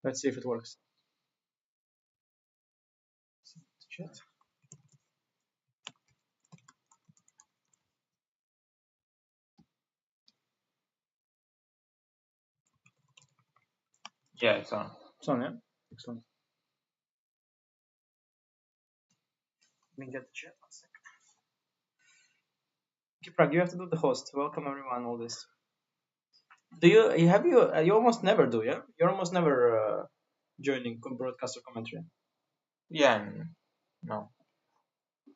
Let's see if it works. Chat. Yeah, it's on. It's on, yeah? Excellent. Let me get the chat. One second. Okay, Prag, you have to do the host. Welcome everyone. All this. Do you almost never do, yeah? You're almost never joining broadcaster commentary. Yeah, no.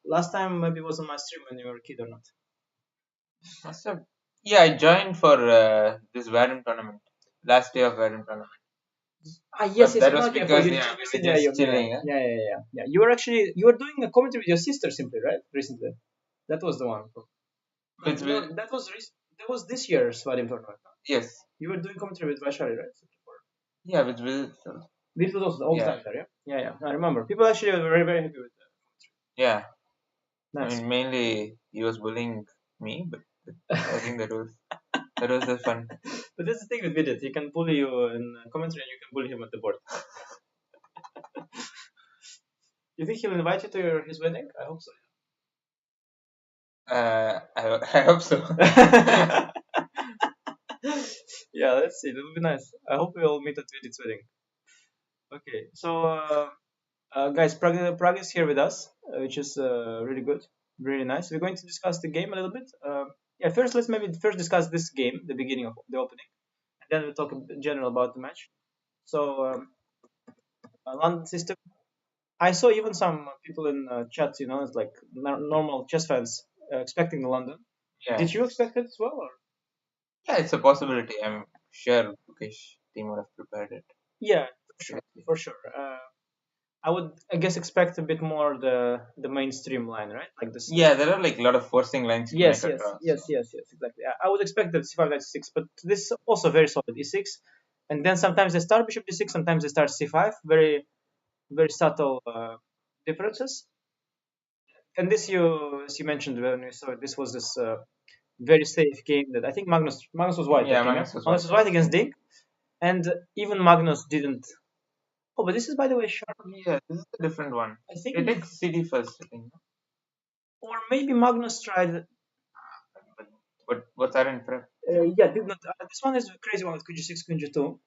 Last time maybe it was on my stream when you were a kid or not. Must have. Yeah, I joined for this Vadem tournament. Last day of Vadem tournament. Yes, But that no, was okay, because you yeah, just, we were just chilling. yeah. You were actually doing a commentary with your sister simply, right? Recently, that was the one. It's No, that was this year's Vadim tournament. yes. You were doing commentary with Vaishali, right? Yeah, with Will. This was also all the Yeah. time there, yeah? Yeah. I remember. People actually were very, very happy with that. Yeah. Nice. I mean, mainly he was bullying me, but I think that was the fun. But that's the thing with Vidit. He can bully you in commentary and you can bully him at the board. You think he'll invite you to his wedding? I hope so. I hope so. Yeah, let's see. That would be nice. I hope we all meet at Vidit's wedding. Okay, so guys, Prague is here with us, which is really good, really nice. We're going to discuss the game a little bit. Yeah, let's maybe first discuss this game, the beginning of the opening, and then we'll talk in general about the match. So, London system. I saw even some people in chat, it's like normal chess fans expecting the London. Yeah. Did you expect it as well? Or? Yeah, it's a possibility. I'm sure Gukesh team would have prepared it. Yeah, for sure. I would, I guess, expect a bit more the mainstream line, right? Like this. Yeah, there are like a lot of forcing lines to Yes, make yes, a draw. yes, yes, yes, exactly. I would expect that c5 knight c6, but this is also very solid e6, and then sometimes they start bishop d6, sometimes they start c5. Very, very subtle differences. And this as you mentioned when we saw it, this was this very safe game that I think Magnus was white. Yeah, Magnus was white against Ding, and even Magnus didn't. Oh, but this is by the way sharp. Yeah, this is a different one. I think It takes CD first, I think. or maybe Magnus tried. But what's that in prep? Yeah, did not. This one is a crazy one with Queen G6, Queen G2.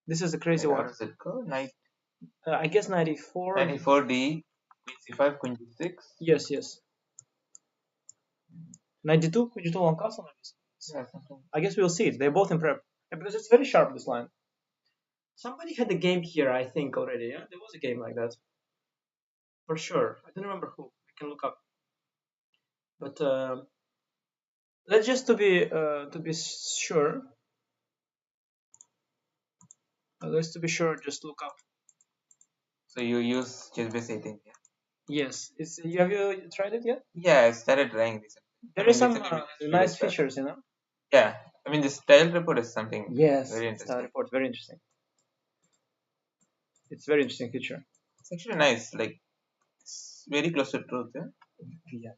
This is a crazy How one. does it go? Knight I guess 94. 94D, Queen C5, Queen G6. Yes, yes. 92, Queen G2 on castle. Yeah, something. I guess we'll see it. They're both in prep. Yeah, because it's very sharp, this line. Somebody had a game here, I think, already. Yeah, there was a game like that. For sure. I don't remember who. We can look up. But let's just to be sure. Let's to be sure, just look up. So you use chessbase 18, yeah? Yes. Have you tried it yet? Yeah, I started trying this. There is some nice features, Yeah, I mean, the style report is something Yes, very interesting. style report, very interesting. It's very interesting feature. It's actually nice, like, it's very close to truth, yeah? Yeah.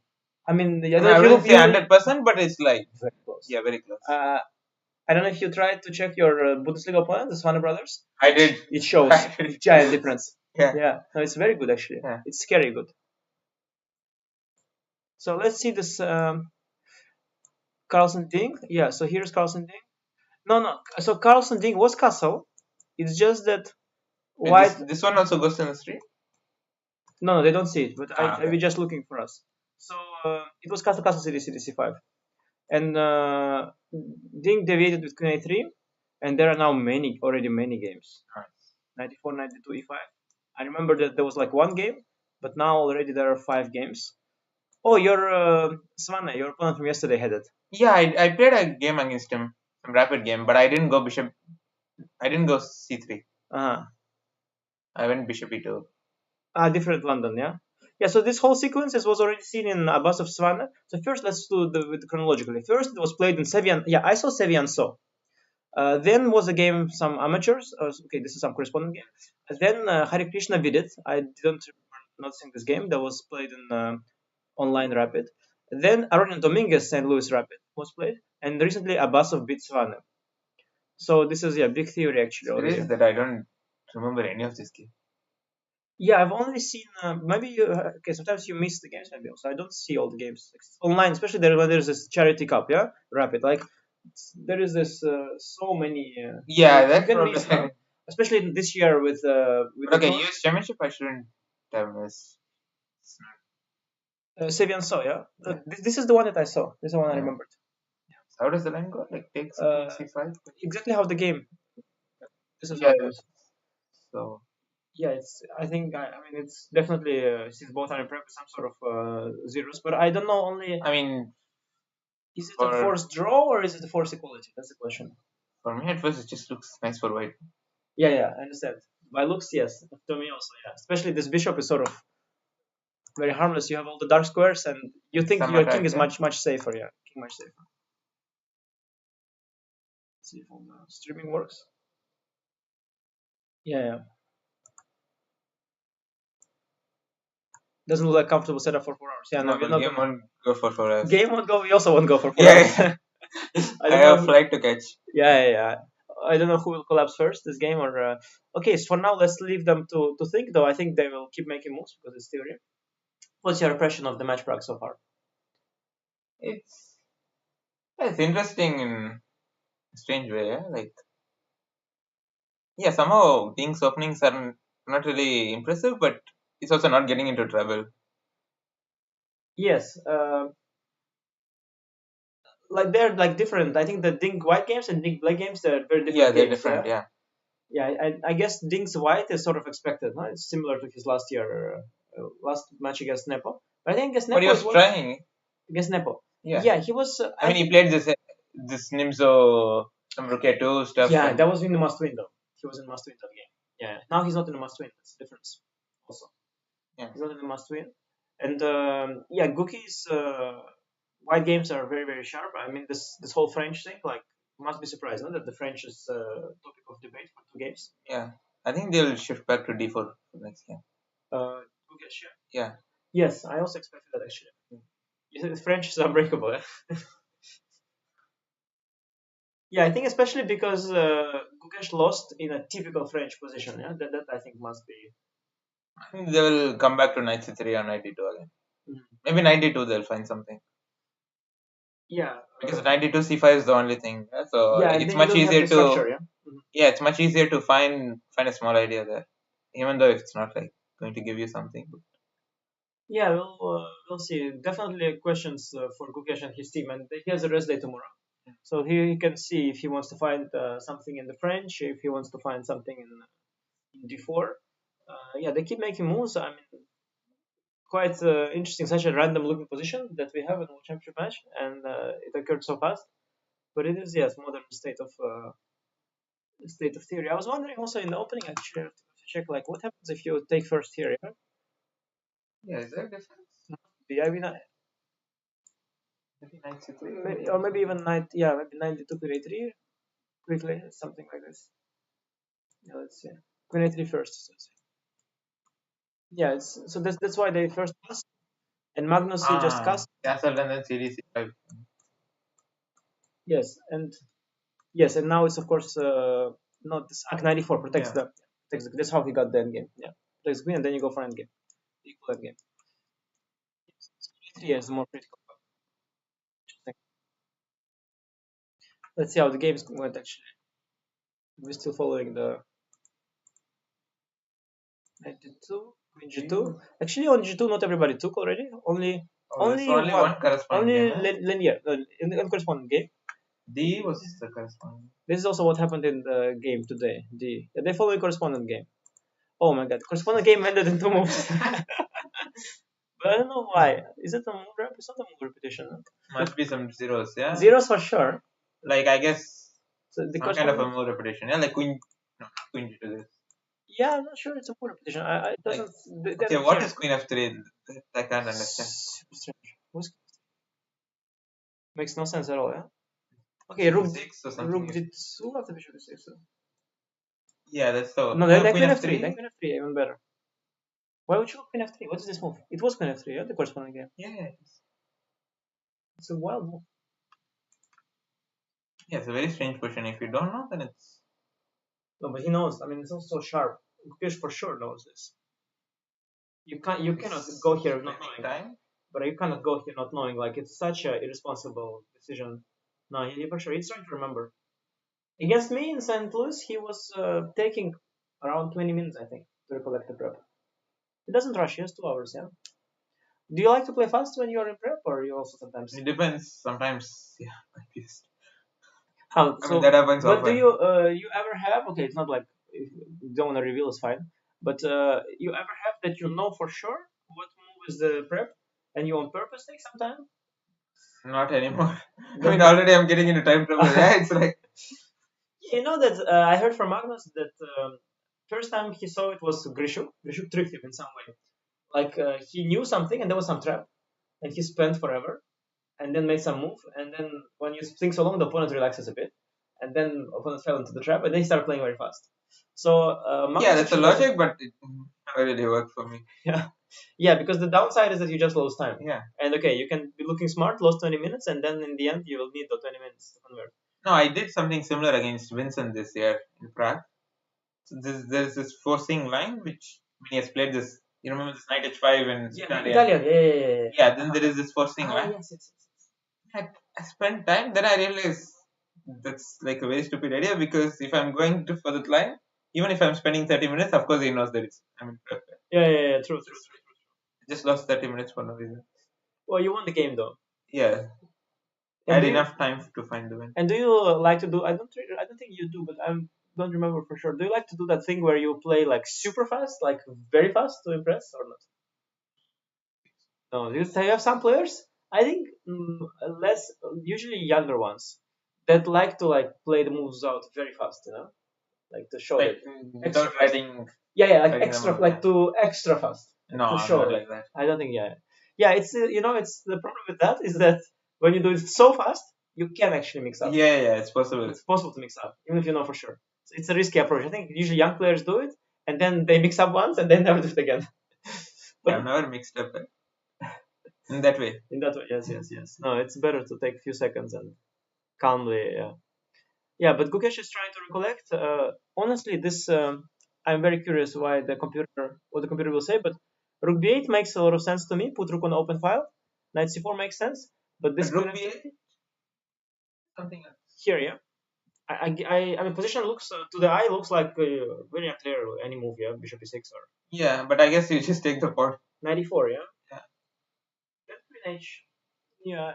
I mean, I wouldn't say 100%, but it's like, very close. Yeah, very close. I don't know if you tried to check your Bundesliga opponent, the Svanne brothers. I did. It shows giant difference. Yeah. Yeah. No, it's very good actually. Yeah. It's scary good. So let's see this Carlsen Ding. Yeah. So here's Carlsen Ding. No. So Carlsen Ding was castle. It's just that white. This one also goes in the stream. No, they don't see it. But okay. we're just looking for us. So it was castle cd c5, and Ding deviated with queen a3, and there are now already many games. 94, 92, e5. I remember that there was like one game, but now already there are 5 games. Oh, your Svanne, your opponent from yesterday had it. Yeah, I played a game against him, some rapid game, but I didn't go bishop. I didn't go c3. I went bishop e2. Different London, yeah. Yeah, so this whole sequence was already seen in Abbas of Svanne. So first, let's do chronologically. First, it was played in Sevian. Yeah, I saw Sevian So. Then was a game, some amateurs. Okay, this is some correspondent game. Then Hare Krishna Vidit. I didn't remember noticing this game. That was played in online Rapid. Then Aronian Dominguez St. Louis Rapid was played. And recently Abbasov beat Svanne. So this is big theory actually already. It is that I don't remember any of this game. Yeah, I've only seen maybe okay. Sometimes you miss the games, maybe also. I don't see all the games online, especially when there's this charity cup. Yeah, rapid. Like there is this so many. Yeah, you that's can probably. miss, especially this year with But okay, the US Championship I shouldn't have missed. Sevian saw. Yeah, Yeah. this is the one that I saw. This is the one I Yeah. remembered. How does the line go? Like takes C5? Exactly how the game. This is how Yeah. it goes. So Yeah, it's. I mean, it's definitely since both are in prep some sort of zeros, but I don't know. Only I mean, is it a for forced draw or is it a forced equality? That's the question. for me at first it just looks nice for white. Yeah, I understand. By looks, yes. To me also, yeah. Especially this bishop is sort of very harmless. You have all the dark squares, and you think Some your king attack, is yeah? much safer. Yeah, king much safer. Let's see if all the streaming works. Yeah. Doesn't look like comfortable setup for 4 hours. Yeah, no, No, we're but not game gonna. won't go for 4 hours. Game won't go. We also won't go for 4 hours. Yeah, I I don't have a know. flight to catch. Yeah. I don't know who will collapse first, this game or. Okay, so for now, let's leave them to think. Though I think they will keep making moves because it's theory. What's your impression of the match Prague so far? It's it's interesting in a strange way, yeah. Like yeah, somehow Ding's openings are not really impressive, but it's also not getting into trouble. Yes, like they're like different. I think the Ding White games and Ding Black games they're very Yeah, different they're games. different. Yeah, Yeah. I guess Ding's White is sort of expected. No? It's similar to his last year, last match against Nepo. But I think against but he Nepo was it was trying. against Nepo. Yeah, Yeah, he was. I mean, he think, played this Nimzo some Rook 2 stuff. yeah, And that was in the must win though. He was in must win that game. Yeah, now he's not in the must win. That's the difference. Also, yeah, he's not in the must win. And yeah, Gookie's white games are very sharp. I mean, this whole French thing, like, must be surprised, no? That the French is topic of debate for 2 games. yeah. I think they'll shift back to D4 for next game. Gukesh, yeah. Yeah, Yes, I also expected that actually. You said the French is unbreakable. Eh? Yeah, I think especially because Gukesh lost in a typical French position. Yeah, that I think must be. I think they will come back to knight c3 or knight d2 again. Mhm. Maybe knight d2 they'll find something. Yeah. Because knight d2 c5 is the only thing. Yeah? So Yeah, like, and it's then you much don't have easier the to structure. Yeah. Mhm. yeah, it's much easier to find a small idea there, even though it's not like going to give you something. Yeah, we'll see. Definitely questions for Gukesh and his team, and he has a rest day tomorrow, so he can see if he wants to find something in the French, if he wants to find something in D4. Yeah, they keep making moves. I mean, quite interesting, such a random looking position that we have in the championship match, and it occurred so fast. But it is, yes, modern state of theory. I was wondering also in the opening actually to check like what happens if you take first here. Yeah, Yeah, is there a difference? I mean, Maybe knight c3. or maybe even knight. Yeah, maybe knight d2 queen a3 quickly, something like this. Yeah, let's see. Queen a3 first. Yeah, so that's why they first cast, and Magnus he just cast. Castle and then cd c5. Yes, and now it's of course not this Ak94 protects Yeah. that's how he got the endgame. Yeah, protects queen, and then you go for endgame, equal endgame. Queen a3 is more critical. Let's see how the games went actually. We're still following the knight d2, queen g2. Actually, on g2, not everybody took already. Only There's only one corresponding only game. Eh? linear in the corresponding game. D was the corresponding. This is also what happened in the game today. They follow a correspondent game. Oh my god, correspondent game ended in 2 moves. But I don't know why. Is it a move rep? It's not a move repetition. No? Must be some zeros, yeah. Zeros for sure. Like I guess So the some kind of a move repetition, yeah, like queen. No, queen to this. Yeah, I'm not sure it's a move repetition. It doesn't. Okay, what is queen f3? I can't understand. Super strange. Makes no sense at all. Yeah. Okay, rook d6 or something. Rook d2 after bishop d6. Yeah, that's so. No, then queen f3. Then queen f3, even better. Why would you go queen f3? What is this move? It was queen f3, yeah, the corresponding game. Yeah. It's a wild move. Yeah, it's a very strange question. If you don't know, then it's No, but he knows. I mean, it's also so sharp. Gukesh for sure knows this. You cannot go here not knowing. Time. But you cannot go here not knowing. Like it's such a irresponsible decision. No, he for sure. He's trying to remember. Against me in St. Louis, he was taking around 20 minutes, I think, to recollect the prep. He doesn't rush. He has 2 hours. Yeah. Do you like to play fast when you are in prep, or you also sometimes? It depends. Sometimes, yeah, confused. How? I mean, that happens But do often. you ever have? Okay, it's not like if you don't want to reveal, it's fine. But you ever have that you know for sure what move is the prep, and you on purpose take some time? Not anymore. I mean, already I'm getting into time trouble. Yeah, it's like You know that I heard from Magnus that first time he saw it was Grishu. Grishu tricked him in some way. Like he knew something and there was some trap, and he spent forever, and then made some move, and then when you think so long, the opponent relaxes a bit, and then opponent fell into the trap, and they start playing very fast. So yeah, Magnus that's the actually does it. logic, but it never really worked for me. Yeah, yeah, because the downside is that you just lose time. Yeah. And okay, you can be looking smart, lose 20 minutes, and then in the end you will need the 20 minutes to convert. No, I did something similar against Vincent this year in Prague. So there's this forcing line which when he has played this. You remember this knight h5 in Italian? Italian, yeah. Yeah, then there is this forcing line. Yes. I spent time, then I realized that's like a very stupid idea because if I'm going to for that line, even if I'm spending 30 minutes, of course he knows that it's I'm in prep. Yeah, true. I just lost 30 minutes for no reason. Well, you won the game though. Yeah, I had enough time to find the win. And do you like to do? I don't think you do, but I don't remember for sure. Do you like to do that thing where you play like super fast, like very fast to impress, or not? No, you have some players. I think less, usually younger ones that like to like play the moves out very fast. You know, like to show Like it. without writing. Yeah, like writing extra, them like to extra fast. No, to I'm show not it. like that. I don't think. Yeah. It's it's the problem with that is that when you do it so fast, you can actually mix up. Yeah, it's possible. It's possible to mix up, even if you know for sure. So it's a risky approach. I think usually young players do it, and then they mix up once, and then never do it again. But I've never mixed up in that way. In that way, yes. No, it's better to take a few seconds and calmly. Yeah. But Gukesh is trying to recollect. Honestly, this I'm very curious what the computer will say. But Rook B8 makes a lot of sense to me. Put Rook on open file. Knight C4 makes sense. But this Rook B8, something else. Here, yeah. I mean, position looks to the eye looks like very unclear any move, yeah, bishop e6 or. Yeah, but I guess you just take the pawn. 94, yeah. Yeah. That's queen h. Yeah.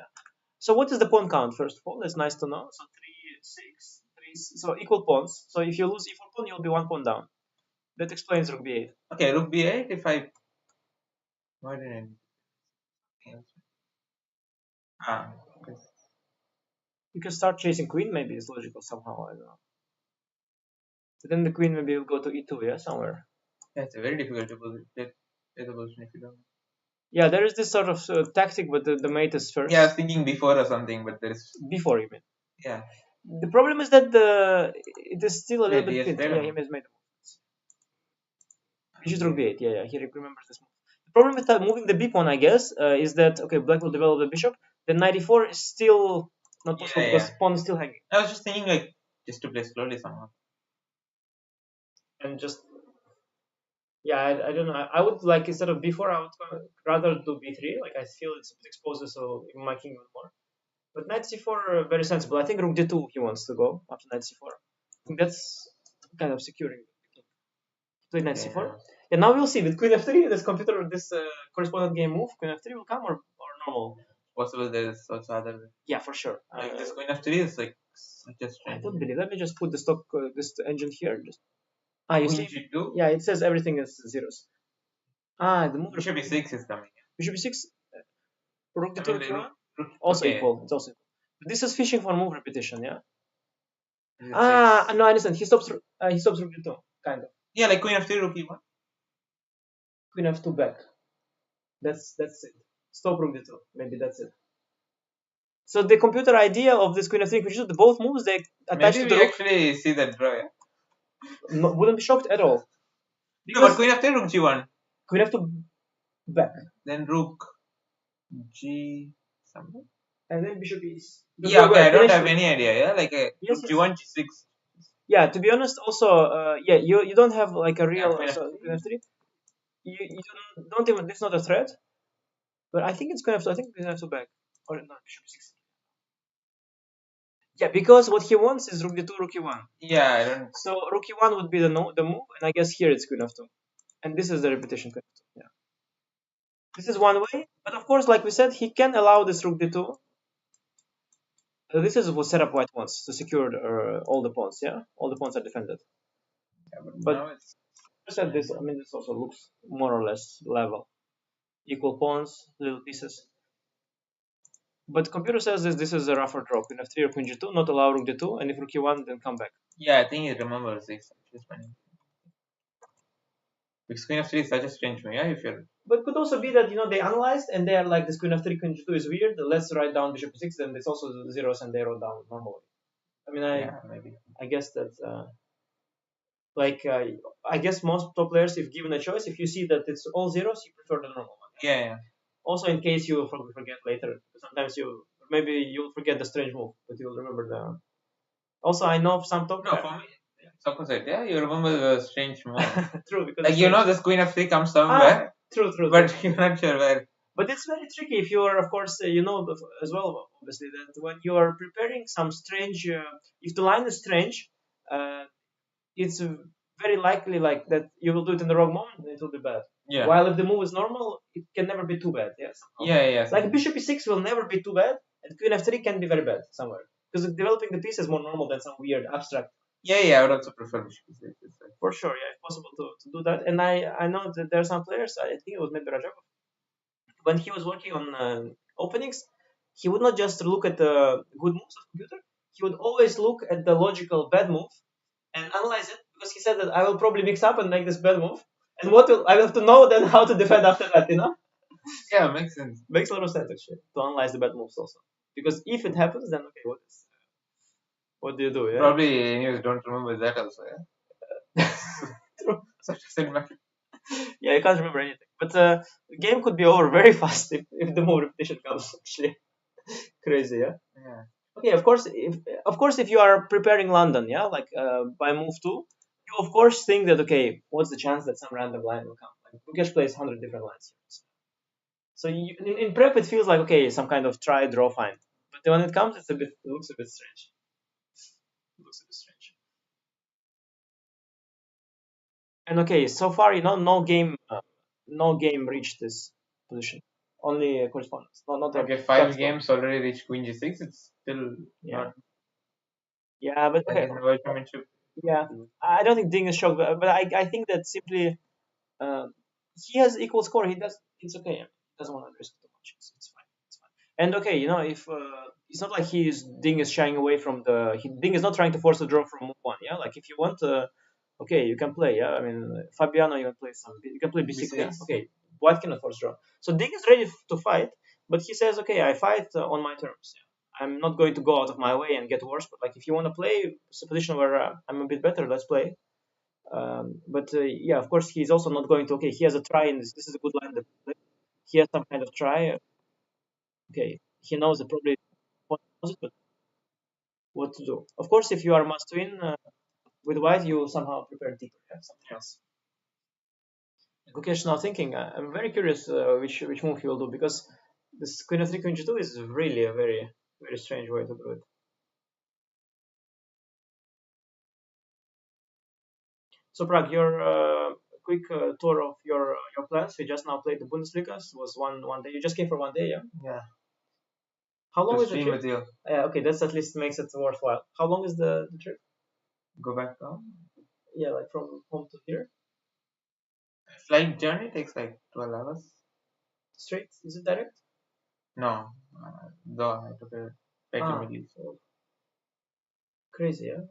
So what is the pawn count first of all? That's nice to know. So 3, 6, 3. So equal pawns. So if you lose e4 pawn, you'll be 1 pawn down. That explains Rook b8. Okay, Rook b8. If I why didn't okay. You can start chasing queen. Maybe it's logical somehow. I don't know. But then the queen maybe will go to e2, yeah, somewhere. Yeah, it's very difficult to play the position if you don't. Yeah, there is this sort of tactic, but the mate is first. Yeah, I was thinking before or something, but there is before you mean. Yeah. The problem is that it is still a little bit fit. Yeah, he has made. Bishop Rook b8. Yeah, he remembers this move. The problem with moving the b pawn, I guess, is that okay, black will develop the bishop. Then 94 is still not possible because pawn is still hanging. I was just thinking like just to play slowly somehow. And just I don't know. I would like instead of b4, I would rather do b3. Like I feel it's a bit exposed, so my king will more. But knight c4 very sensible. I think rook d2 he wants to go after knight c4. I think that's kind of securing. Play knight c4. Yeah, now we'll see with queen f3. This correspondent game move. Queen f3 will come or normal. Possible there's also other way. Yeah, for sure. Like this queen f3 is like just. I don't believe. Let me just put the stock this engine here. Just you see? G2? Yeah, it says everything is zeros. The move. Bishop e6 is coming. Bishop e6. Rook d2 also equal. It's also equal. But this is fishing for move repetition. Yeah. No, I understand. He stops rook d2, kind of. Yeah, like queen f3, rook e1. Queen f2 back. That's it. Stop rook d2. Maybe that's it. So the computer idea of this queen f3, which is both moves they attach to the rook. Actually see that draw. Yeah? No, wouldn't be shocked at all. No, but queen f3, rook g1. Queen f2 back. Then rook g something. And then bishop is. Yeah, okay, I don't have any idea. Yeah, like rook g1, g6. Yeah, to be honest, also, yeah, you don't have like a Yeah, real queen so queen f3. f3. You don't even. It's not a threat, but I think it's queen f2. I think queen f2 back or not bishop e6. Yeah, because what he wants is rook d2, rook e1. Yeah, I don't. So rook e1 would be the no, the move, and I guess here it's queen f2, and this is the repetition queen f2. Yeah, this is one way, but of course, like we said, he can allow this rook d2. This is what setup white wants to secure all the pawns. Yeah, all the pawns are defended. Yeah, but But now it's. I said this. I mean, this also looks more or less level, equal pawns, little pieces. But computer says this is a rougher draw. Queen f3 or queen g2, not allow rook d2, and if rook e1, then come back. Yeah, I think it remembers this. It's funny. Because queen f3 is such a strange move. Yeah, if you're. But could also be that they analyzed and they are like this queen f3, queen g2 is weird. Let's write down bishop e6, then it's also zeros and they wrote down normally. I mean, Yeah, maybe. I guess that I guess most top players, if given a choice, if you see that it's all zeros, you prefer the normal one. Yeah, yeah. Also, in case you forget later, sometimes maybe you'll forget the strange move, but you'll remember the. Also, I know of some top. No, for me, it's opposite. Yeah, you remember the strange move. True, because Like this queen f3 comes somewhere, true, but you're not sure where. But it's very tricky if you are, of course, as well, obviously, that when you are preparing some strange, if the line is strange, uh, it's very likely like that you will do it in the wrong moment and it will be bad. Yeah. While if the move is normal, it can never be too bad. Yes. Yeah, yeah. Like bishop e6 will never be too bad, and queen f3 can be very bad somewhere because developing the piece is more normal than some weird abstract. Yeah, I would also prefer bishop e6. For sure, yeah, it's possible to do that. And I know that there are some players. I think it was maybe Rajab, when he was working on openings, he would not just look at the good moves of the computer. He would always look at the logical bad move and analyze it because he said that I will probably mix up and make this bad move. And I will have to know then how to defend after that. Yeah, makes sense. Makes a lot of sense actually to analyze the bad moves also. Because if it happens, then okay, what do you do? Yeah. Probably anyways don't remember that also. Yeah. True. Such a cinematic. Yeah, you can't remember anything. But the game could be over very fast if the move repetition comes. Actually, crazy. Yeah. Yeah. Okay, of course if you are preparing London, yeah, like by move two, you of course think that okay, what's the chance that some random line will come? Like Gukesh plays 100 different lines. So in prep it feels like okay, some kind of try, draw, fine. But when it comes, it looks a bit strange. It looks a bit strange. And okay, so far no game reached this position. Only correspondence. Not Okay, a 5 capstone. games already reached queen g6. It's still not Yeah, but like okay. in the World Championship. Yeah, I don't think Ding is shocked, but I think that simply uh, he has equal score. He does. It's okay. He doesn't want to risk too much. It's fine. It's fine. And okay, if it's not like Ding is shying away from Ding is not trying to force a draw from move one. Yeah, like if you want, okay, you can play. Yeah, I mean Fabiano, you can play you can play b6. Yeah, okay. White cannot force draw. So Ding is ready to fight, but he says, okay, I fight on my terms. Yeah. I'm not going to go out of my way and get worse. But like if you want to play, it's a position where I'm a bit better. Let's play. But yeah, of course, he's also not going to. Okay, he has a try in this. This is a good line. He has some kind of try. Okay, he knows that probably what knows it, but what to do? Of course, if you are must win with white, you somehow prepare deeper. Yeah, something else. Gukesh now thinking. I'm very curious which move he will do because this queen f3, queen g2 is really a very very strange way to do it. So Prag, your quick tour of your plans. We just now played the Bundesliga. It was one day. You just came for one day, yeah? Yeah. How long To is the stream trip? with you. Okay, that's at least makes it worthwhile. How long is the trip? Go back home. Yeah, like from home to here, Flight journey takes like 12 hours. straight. Is it direct? No, though I took a flight to Middle East. So crazy, yeah.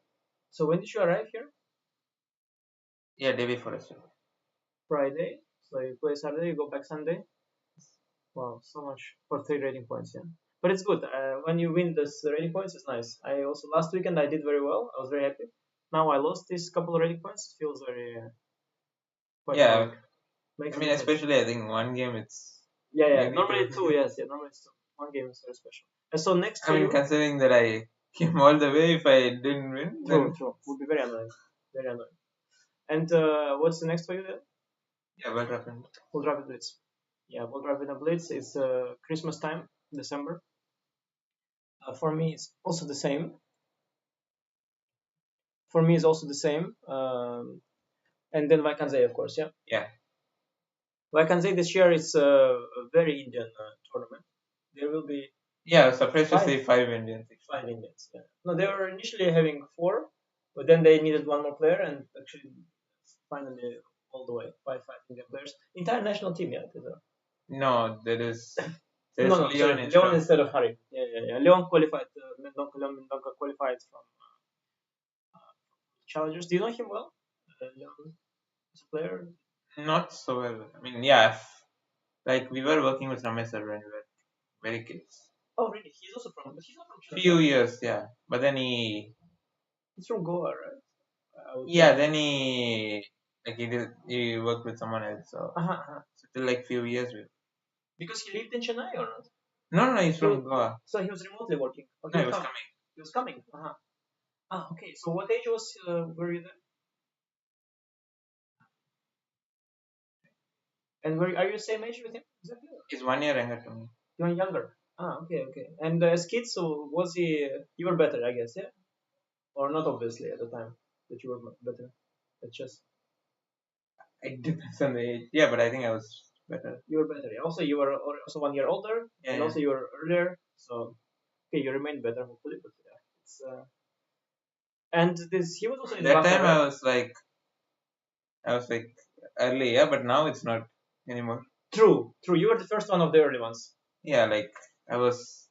So when did you arrive here? Yeah, day before yesterday. Friday. So you play Saturday, you go back Sunday. Wow, so much for 3 rating points, yeah. But it's good. When you win this rating points, it's nice. I also last weekend I did very well. I was very happy. Now I lost these couple of rating points. Feels very quite Yeah, annoying. Makes I mean, me sad. especially I think one game it's. Yeah. Maybe Normally two. two, yes. Yeah, normally it's two. One game is very special. And so next I mean, to you, considering that I came all the way. If I didn't win, True, then true. Would be very annoying. Very annoying. And what's the next for you then? yeah, what happened? World Rapid Blitz. Yeah, World Rapid Blitz is Christmas time, December. For me, it's also the same. For me, it's also the same. And then Vakanze, of course, yeah. Yeah. Vakanze this year is a very Indian tournament. There will be Yeah, I was surprised to five, see 5 Indians. five Indians. Yeah. No, they were initially having four, but then they needed one more player, and actually, finally, all the way, five Indian players. Entire national team, yeah. No, there's No, no, Leon sorry, Leon instead. instead of Harry. Yeah, yeah, yeah. Leon qualified. Mendonca qualified from Challengers. Do you know him well? Leon as a player. Not so well. I mean, yeah, like we were working with Ramesh sir when we were very kids. Oh, really? He's also from. But he's not from Few Challengers. years, yeah. But then he, He's from Goa, right? I would yeah, think. then he worked with someone else. So, Uh-huh. still like few years. Because he lived in Chennai or not? No, no, he's He was, from Goa. so he was remotely working. Oh, he No, he was was coming. coming. He was coming. Uh-huh. Ah, okay. So what age was were you then? And are you the same age with him? Exactly. He's 1 year younger to me. You're younger. Ah, okay, okay. And as kids, so was he? You were better, I guess, yeah, or not? Obviously, at the time that you were better at chess. It depends on the age. Yeah, but I think I was better. You were better. Yeah. Also, you were also 1 year older, Yeah, and yeah. also you were earlier. So okay, you remained better hopefully. But yeah, it's and this he was also in That Vaca, time right? I was like early, yeah, but now it's not anymore. True, true. You were the first one of the early ones. Yeah, like I was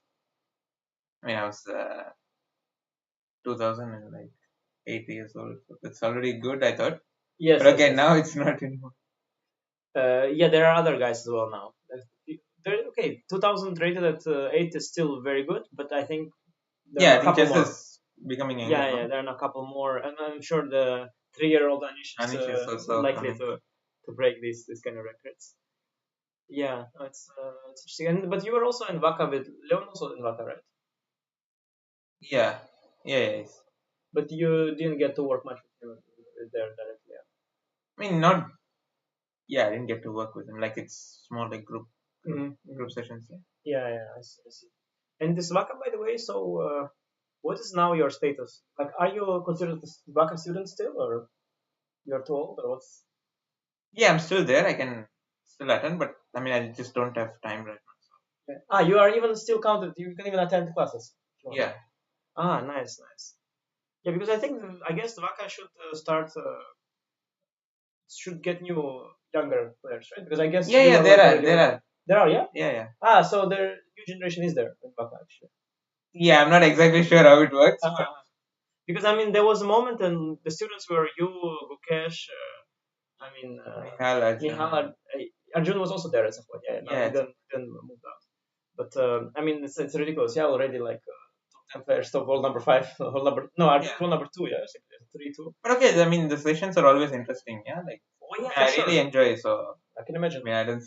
2000 and like 8 years old. So it's already good, I thought. Yes, But yes, again, yes. now it's not anymore. Yeah, there are other guys as well now. Okay, 2000 rated at 8 is still very good, but I think there Yeah, are I a think couple chess more. is becoming younger Yeah, now. yeah, there are a couple more, and I'm sure the 3-year-old Anish is Anish is also likely coming. to break this kind of records. Yeah, no, it's interesting. And but you were also in Vaca with Leon, also in Vaca, right? Yeah, yeah, yeah. But you didn't get to work much with him there directly. I mean, not. Yeah, I didn't get to work with him. Like it's more like Yeah. group sessions. Yeah. Yeah, yeah, I see, I see. And this Vaca, by the way, so what is now your status? Like, are you considered a Vaca student still, or you're too old, or what's? Yeah, I'm still there. I can still attend, but I mean, I just don't have time right now. Yeah. Ah, you are even still counted. You can even attend classes if you want. Yeah, Ah, nice, nice. Yeah, because I guess the Vaca should get new younger players, right? Because I guess yeah, you yeah. are like already There working. are. There are, yeah. Yeah, yeah. Ah, so their new generation is there in Vaca actually. Yeah, I'm not exactly sure how it works, but Uh-huh. Because I mean, there was a moment, and the students were you, Gukesh. I mean, Nihal, Arjun, Nihal, Arjun was also there at some point. Yeah, no, yeah, he didn't move out. But I mean, it's ridiculous. Yeah, already like top 10 players, top world number 5, world number no, Arjun yeah. world number 2. Yeah, 3-2. But okay, I mean, the sessions are always interesting. Yeah, like Oh yeah, for I really sure. enjoy. So I can I imagine. mean, I don't.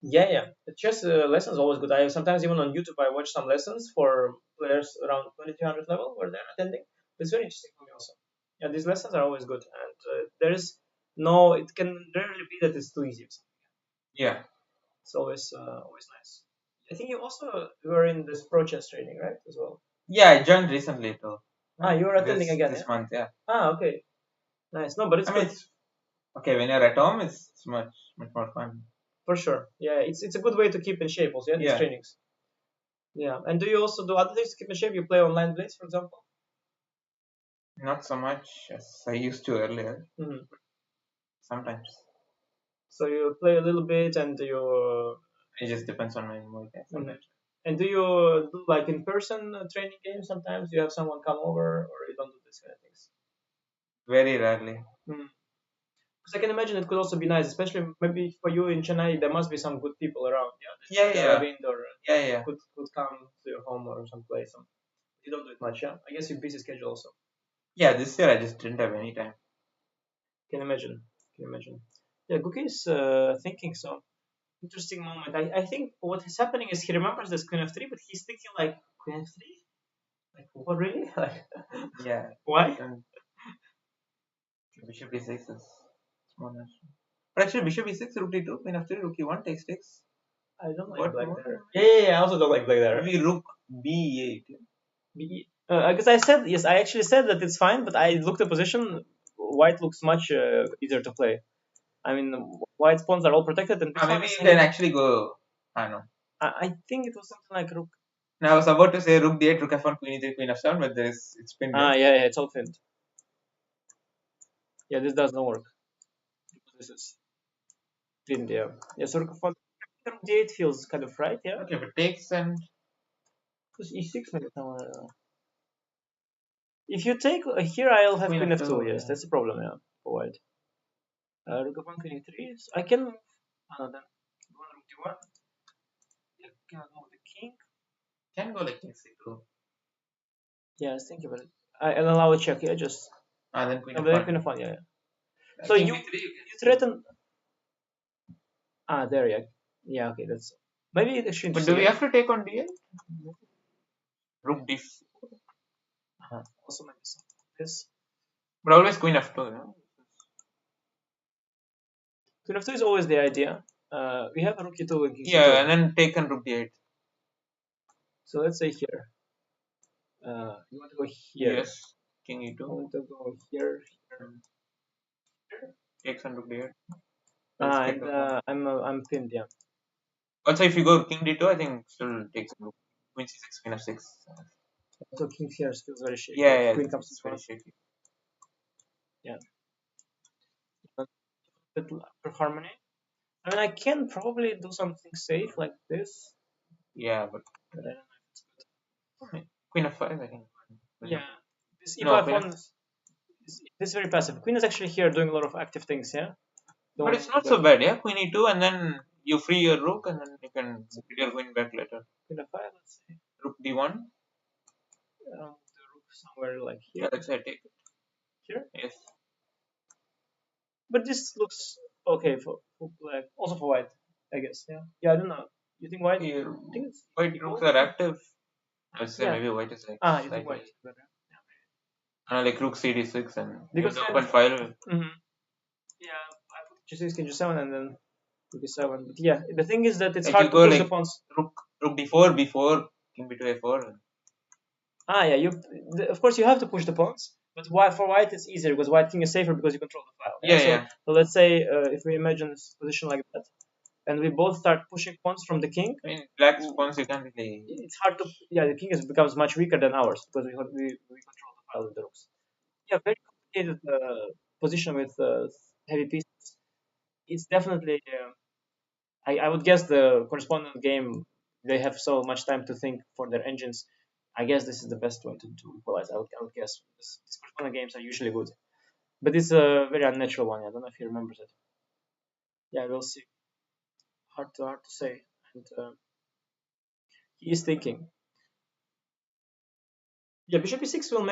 Yeah, yeah. It's just lessons always good. I sometimes even on YouTube I watch some lessons for players around 2300 level where they're attending. It's very interesting for me also. Yeah, these lessons are always good, and there is no. It can rarely be that it's too easy. Yeah, It's always nice. I think you also were in this pro chess training, right? As well. yeah. I joined recently too. Ah, you were attending again, This yeah. month, yeah. Ah, okay, nice. No, but it's I mean, good it's okay when you're at home. It's much more fun. for sure. Yeah, it's a good way to keep in shape also. Yeah, these Yeah, trainings. Yeah, and do you also do other things to keep in shape? You play online blades, for example. not so much as I used to earlier. Hmm. Sometimes So you play a little bit, and it just depends on my mood. Yeah, mhm. sometimes And do you do like in person training games? Sometimes you have someone come over, or you don't do this kind of things. very rarely. Mhm. Because I can imagine it could also be nice, especially maybe for you in Chennai. There must be some good people around, yeah, Yeah, that yeah, Aravind or yeah, yeah. could come to your home or someplace. You don't do it much, yeah. I guess you busy schedule also. Yeah, this year I just didn't have any time. Can imagine. Can imagine. Yeah, Guki is thinking so. Interesting moment. I think what is happening is he remembers this Queen of 3, but he's thinking like Queen of 3. Like, what really? Like, Yeah. why? And bishop d6 is small. But actually, bishop e6, rook d2, queen f3, rook e1 takes. I don't like What black more? there. Yeah, I also don't like black there. Maybe rook b8. Because I said yes, I actually said that it's fine, but I looked at position. White looks much easier to play. I mean, white pawns are all protected, and this one Maybe is you can actually go. I don't know. I think it was something like rook. Now I was about to say rook d8, rook f1, queen e3, queen f7, but it's pinned. Yeah, it's all pinned. Yeah, this doesn't work. This is pinned. Yeah. So rook d8 feels kind of right. Yeah. Okay, but takes and Because e6 maybe somewhere. If you take here, I'll have queen queen f2. f2. Yes, that's the problem. Yeah, for white. Rook f1, queen e3. So I can move. Then go on rook d1. Yeah, cannot move the king. Can go like king c2. Yeah, I was thinking about it. I'll allow a check. Yeah, just Then queen then f1. queen f1. Yeah. So King you b3. you threaten. There. Yeah. Yeah. Okay. That's maybe it shouldn't. But do we have to take on d8? Rook d4. Also maybe this. But always queen f2. Queen f2 is always the idea. We have rook e2 and king c2. Yeah, and then take on rook d8. So let's say here. You want to go here. Yes. King e2. I want to go here. Takes on rook d8. And I'm pinned. Yeah. Also, if you go king d2, I think still takes on rook. Queen c6, queen f6. So king here feels very shaky. Yeah, Queen comes it's to very front. shaky. Yeah. Bit for harmony. I mean, I can probably do something safe like this. Yeah, but I don't know if it's good. queen f5, I think. Yeah. This No, pawn is very passive. Queen is actually here doing a lot of active things. Yeah. But it's not so bad, yeah. Queen e2, and then you free your rook, and then you can get your queen back later. Queen f5. Let's see. Rook d1. The rook somewhere like here. Yeah, let's say I take it. Here. Yes. But this looks okay for black, also for white, I guess. Yeah. Yeah, I don't know. You think white? Yeah, I think it's white rooks are active. I would say Yeah. maybe white is like You think white is better? like rook cd6 and Because the open file. Yeah, I put g6, king g7, and then rook e7. But yeah, the thing is that it's Like hard you to go push like the pawns. rook d4 before king b2 a4. Yeah. Of course you have to push the pawns, but why for white it's easier because white king is safer because you control the file. Yeah. So let's say if we imagine this position like that, and we both start pushing pawns from the king. I mean, black's pawns you can't really. It's hard to. Yeah, the king becomes much weaker than ours because we control the file with the rooks. Yeah, very complicated position with heavy pieces. It's definitely. I would guess the correspondent game they have so much time to think for their engines. I guess this is the best way to equalize. I would guess these correspondent games are usually good, but it's a very unnatural one. I don't know if he remembers it. Yeah, we'll see. Hard to say. And he is thinking. Yeah, bishop e6 will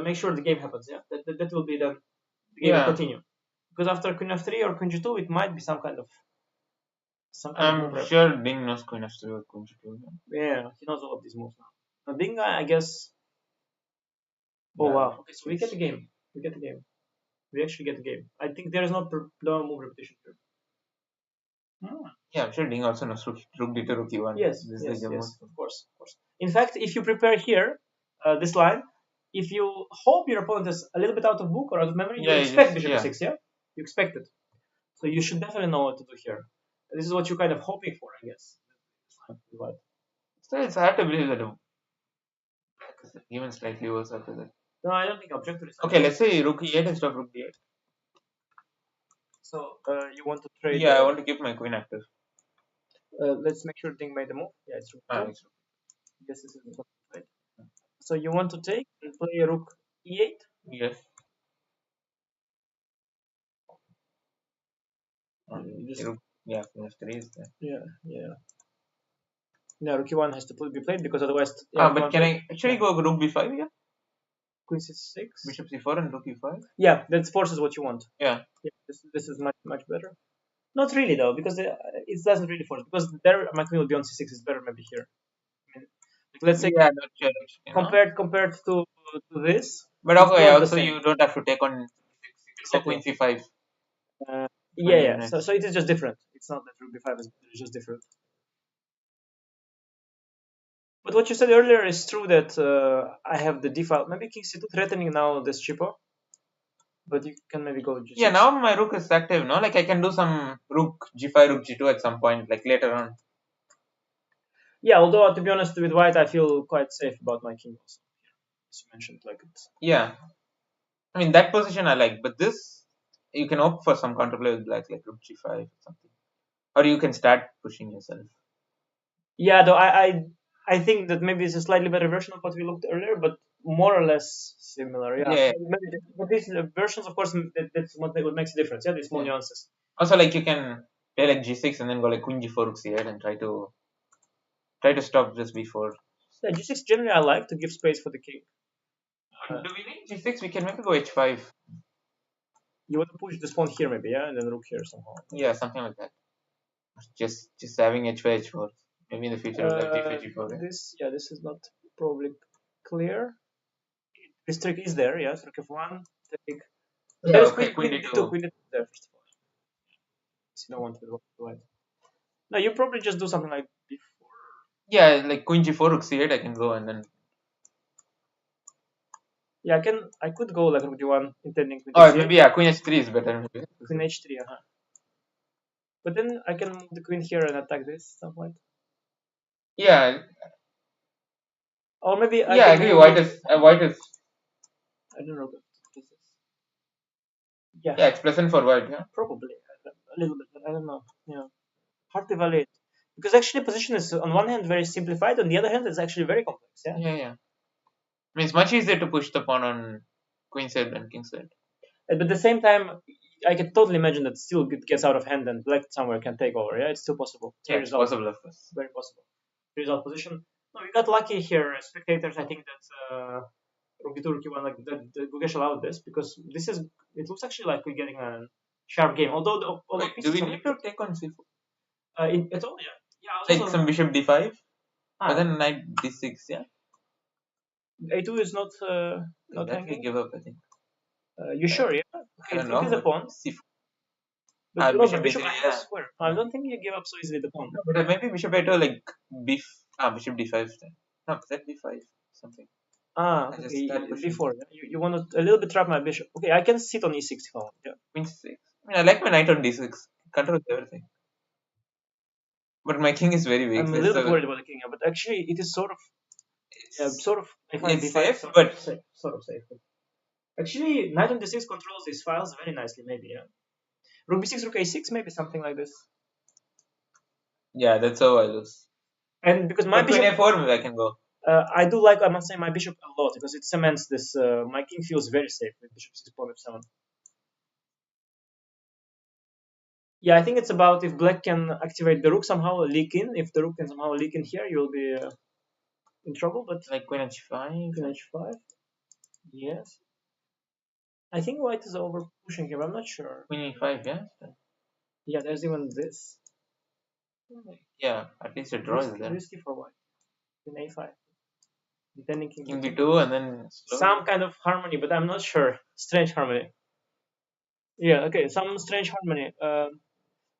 make sure the game happens. Yeah, that will be the game will continue. Because after queen f3 or queen g2, it might be some kind of I'm sure Ding knows queen f3 or queen g2. Yeah, he knows all of these moves now. Now Ding, I guess. Oh wow! Okay, so we get the game. We get the game. We actually get the game. I think there is no move repetition here. Yeah, I'm sure Ding also knows rook d2, rook e1. Yes, of course. In fact, if you prepare here, this line, if you hope your opponent is a little bit out of book or out of memory, you expect bishop e6, yeah? You expect it. So you should definitely know what to do here. This is what you're kind of hoping for, I guess. So it's hard to believe that even slightly worse after that. No, I don't think objective is. Okay, let's say rook e8 instead of rook d8. So you want to trade? Yeah, I want to keep my queen active. Let's make sure Ding made the move. Yeah, it's rook. Yes, this is the right. So you want to take and play rook e8? Yes. Yeah, queen f3 is there. Yeah. Yeah, rook e1 has to be played because otherwise. But can I actually go rook b5 here? Queen c6. Bishop c4 and rook e5. Yeah, that forces what you want. Yeah. This is much better. Not really though, because it doesn't really force. Because there my queen will be on c6. It's better maybe here. I mean, let's say Yeah, not sure. compared to this, But it's okay, not the also same. you don't have to take on 6. You can go Exactly. queen c5. It's Yeah, very yeah. So nice. so it is just different. It's not that rook b5 is better, it's just different. But what you said earlier is true that I have the d-file. Maybe king c2 threatening now this cheaper, but you can maybe go g6. Yeah, now my rook is active, no? Like I can do some rook g5, rook g2 at some point, like later on. Yeah, although to be honest, with white, I feel quite safe about my king also. As you mentioned, like it's. Yeah. I mean that position I like, but this you can opt for some counterplay with black, like rook g5 or something. Or you can start pushing yourself. Yeah, though I think that maybe it's a slightly better version of what we looked earlier, but more or less similar. Yeah, Yeah. maybe but these versions, of course, that's what makes a difference. Yeah, these small Yeah. nuances. Also, like you can play like g6 and then go like queen g4, rook c8 and try to stop this b4. Yeah, g6 generally I like to give space for the king. Do we need g6? We can maybe go h5. You want to push this pawn here, maybe, yeah, and then rook here somehow. Yeah, something like that. Just having h5, h4. Maybe in the future we'll have g5, g4. Yeah? This is not probably clear. This trick is there, yes. Rook f1, take. Yeah, There's okay, queen d2. queen d2 there first of all. So you don't want to do it. No, you probably just do something like before. Yeah, like queen g4, rook c8 I can go and then. Yeah, I could go like rook d1, intending queen Oh, d3. maybe yeah, queen h3 is better. Maybe. Queen h3, But then I can move the queen here and attack this at some point. Yeah, Or maybe I yeah, I can agree. move. White is. I don't know. Yeah, it's pleasant for white. Yeah. Probably a little bit, but I don't know. Yeah, hard to evaluate because actually position is on one hand very simplified, on the other hand it's actually very complex. Yeah. Yeah, yeah. I mean, it's much easier to push the pawn on queen side than king side. But at the same time, I can totally imagine that still it gets out of hand and black somewhere can take over. Yeah, it's still possible. Yeah, it's possible, of course. Very possible. Result position. No, we got lucky here, spectators. I think that rook d2, rook e1, like that Gukesh allowed this because this is. It looks actually like we're getting a sharp game. Although Wait, do we need to take on c4? It's all yeah. Like Also, some bishop d5, but ah, then knight d6. Yeah, a2 is not not that we hanging. give up. I think. You sure? Yeah. I Okay, don't it know. is a But pawn. c4. But no, the Bishop bishop d3. is Yeah. square. I don't think you give up so easily the pawn. No, but maybe bishop a2 like bishop d5 then. No, that d5 something. Ah, I just okay. start pushing. Before you want to a little bit trap my bishop. Okay, I can sit on e6 if I want. Yeah. Queen 6. I mean, I like my knight on d6. Controls everything. But my king is very weak. I'm a little bit worried about the king, but actually it is sort of if I It's d5 safe, sort but of safe, But actually, knight on d6 controls these files very nicely. Maybe yeah. Rook b6, rook a6, maybe something like this. yeah, that's how I lose. And because my But queen bishop, a4, maybe I can go. I do like I must say my bishop a lot because it cements this. My king feels very safe with bishop 6 pawn f7. Yeah, I think it's about if black can activate the rook somehow, leak in. If the rook can somehow leak in here, you'll be in trouble. But Like queen h5. queen h5, yes. I think white is over pushing here. I'm not sure. Queen e5, yeah? Yeah, there's even this. Yeah, at least a draw is there. Risky for white. Queen a5. Defending king King b2. b2 and then Some kind of harmony, but I'm not sure. Strange harmony. Yeah, okay, some strange harmony.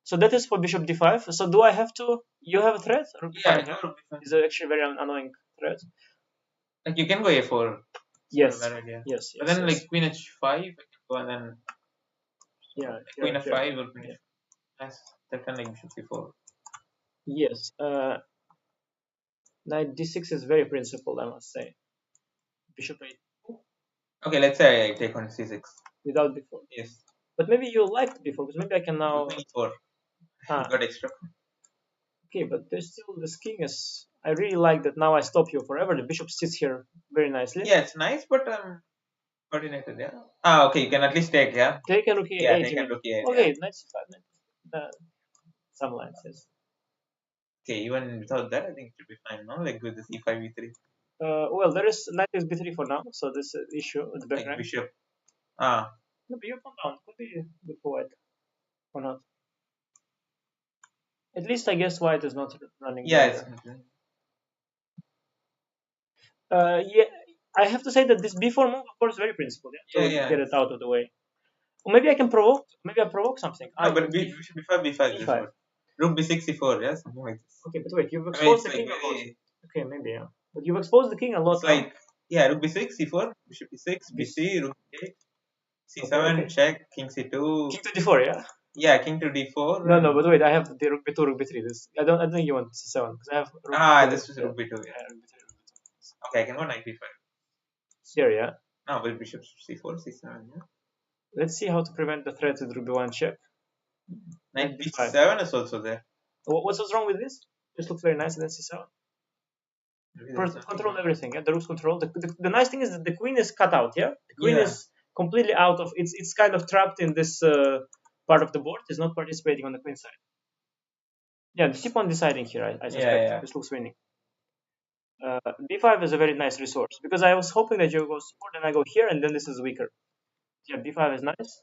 So that is for bishop d5. So do I have to? You have a threat? Rook yeah, b5, It's actually very annoying threat. like you can go a4. Yes. Bad idea. Yes. But then like queen h5, I can go and then Yeah. queen Here. f5 or queen f5. That can like bishop c4. Yes. Knight d6 is very principled, I must say. Bishop a2 Okay, let's say I take on c6. without before. Yes. But maybe you liked before, because maybe I can now. Queen e4. Ah, Got extra. okay, but there's still this king is. I really like that now I stop you forever. The bishop sits here very nicely. Yeah, it's nice, but coordinated, yeah. Ah, okay, you can at least take, yeah. Take a rook e8. Yeah, take a rook e8. Okay, Yeah. knight c5. Some lines, yes. Okay, even without that, I think it should be fine, no? Like with this e5, e3. Well, there is knight is b3 for now, so this issue with the back Like rank. bishop. Ah. No, but your pawn down could be good for white, or not. At least I guess white is not running. Yeah, it's Yeah, I have to say that this b4 move, of course, very principled. Yeah, Yeah, to yeah. get it out of the way. Or maybe I can provoke. Maybe I provoke something. No, but before b5 is b5. good. Rook b6 c4, yeah, something like this. Okay, but wait, you've I mean, exposed it's the like king a lot. very. Okay, maybe yeah. But you've exposed the king a lot. It's like yeah, rook b6 c4, bishop b6, This- bc, rook b8, c7, okay. check, king c2. King to d4, yeah. Yeah, king to d4. No, but wait, I have the rook b2, rook b3. This I don't think you want c7 because I have rook This was rook b2. Yeah. rook b3, rook b2. Okay, I can go knight b5. Here, yeah. No, but bishop c4, c7. Yeah. Let's see how to prevent the threat with rook b1 check. Knight b5. b7 is also there. What's wrong with this? This looks very nice, and then c7. Control everything. Yeah, the rook's control. The nice thing is that the queen is cut out. Yeah, the queen is completely out of. It's kind of trapped in this part of the board. It's not participating on the queen side. Yeah, the c pawn deciding here. I suspect this looks winning. b5 is a very nice resource because I was hoping that you go c4, then I go here, and then this is weaker. Yeah, b5 is nice.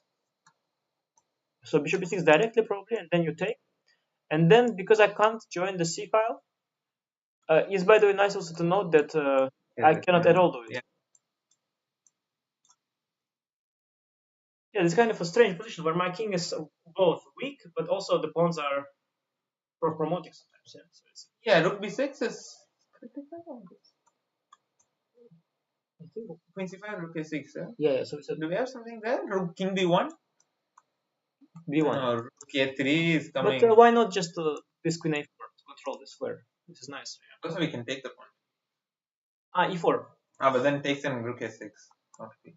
So bishop b6 directly probably, and then you take. And then because I can't join the c file, it's by the way nice also to note that I cannot at all do it. Yeah, this kind of a strange position where my king is both weak, but also the pawns are promoting sometimes. Yeah, rook b6 is. I think queen c5, rook a6. Yeah. So do we have something there? Rook king b1. b1. No, rook a3 is coming. But why not just this queen a4 to control the square? This is nice. Yeah. Also, we can take the pawn. E4. But then it takes in rook a6. Okay.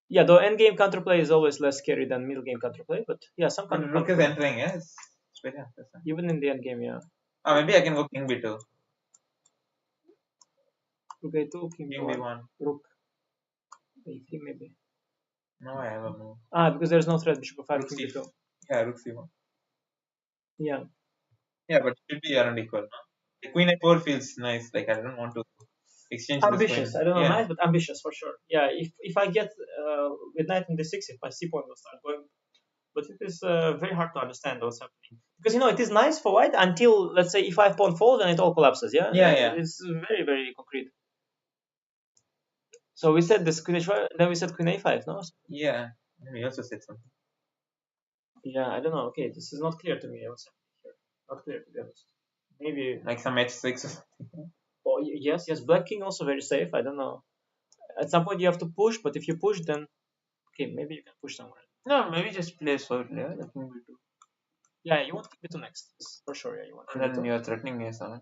Yeah, the end game counterplay is always less scary than middle game counterplay, but yeah, some kind of rook is entering, yes. Even in the end game, yeah. Maybe I can go king b2. Rook a2, king b1. Rook a3 maybe. No, I have a move. Because there's no threat, bishop f5, king b2. Yeah, rook c1. Yeah. Yeah, but it should be around equal. No? The queen a4 feels nice. Like I don't want to exchange ambitious. I don't know, nice, but ambitious for sure. Yeah, if I get with knight in d6, if my c pawn will start going, but it is very hard to understand what's happening because it is nice for white until let's say e5 pawn falls and it all collapses. Yeah, it's very very concrete. So we said this queen h5, then we said queen a5, no? Yeah, we also said something. Yeah, I don't know. Okay, this is not clear to me. What's happening here? Not clear to be honest. Maybe like some h6 or something. Oh yes, black king also very safe. I don't know. At some point you have to push, but if you push, then okay, maybe you can push somewhere. No, maybe just play forward. Yeah, yeah, you want king b2 next for sure. Yeah, you want. And then you're threatening a7.